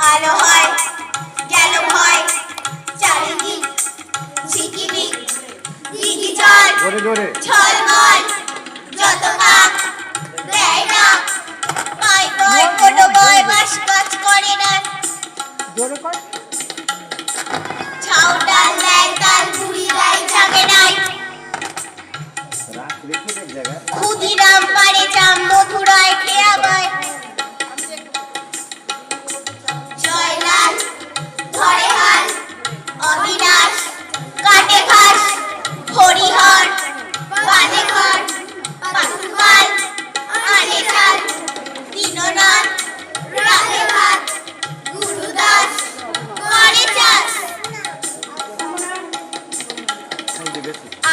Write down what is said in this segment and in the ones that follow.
আলো হয় গেল ভয় চারিদিক ঝিকিমিক দিঘি জল ঝলমল যত কাক দেয় না মাই বয় কোনো বয় বাস কাজ করে না ছাউটাল দেয় তাল বুড়ি গাই জাগে নাই ক্ষুদিরাম পারে জাম মধুরায় খেয়া বয় জয়লাল ধরে হাল অবিনাশ কাটে ঘাস হরিহর বানে ঘর পাতুকাল আনে চাল দীননাথ রাধে ভাত গুরুদাস করে চাষ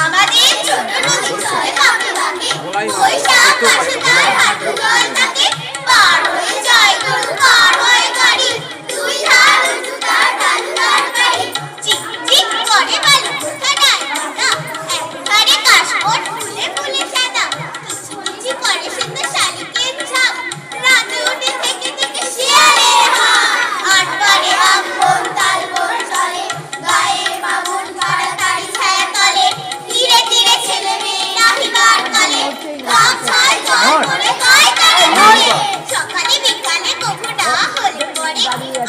আমাদের ছোট নদী চলে কাকে বাকে বৈশাখ মাসে তার হাঁটু জল থাকে পার হয়ে যায় গরু পার হয় গাড়ি দুই ধার উঁচু তার ঢালু তার গাড়ি চিক চিক করে বালু কোথায় না একবারে কাশবট ফুলে ফুলে সাদা কিচকিচি করে সুন্দর শালিকের ঝাঁক রাতে উঠে থেকে থেকে শিয়ালের হাঁক আটবারে আম বন তাল বন চলে গায়ে বামন তাড়াতাড়ি ছায়া তলে ধীরে ধীরে ছেলে মেয়ে নাহিবার কালে গাম ছায় জল করে গায়ে তারে ধরে সকালে বিকালে কবু না হলে পরে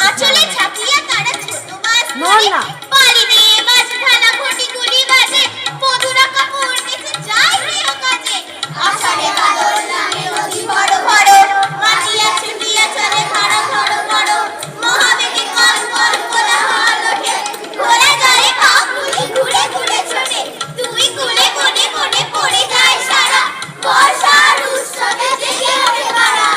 আঁচলে ঝাঁকিয়া তারা ছোট মাছ ধরে বাড়ি দিয়ে মাছ ঢালা ঘটি গুলি বাজে মধুরা কাপড় বেঁচে যায় গৃহ কাজে আষাঢ়ে বাদল নামে নদী বড় বড় মাটিয়া ছুটিয়া চলে ভাড়া বড় বড় মহাবেগে কল কল কোলাহল ওঠে ঘোড়া গাড়ি পাগুলি ঘুরে ঘুরে ছোটে তুই কুলে কোণে কোণে পড়ে যায় সারা বর্ষার উৎসবে জেগে ওঠে পাড়া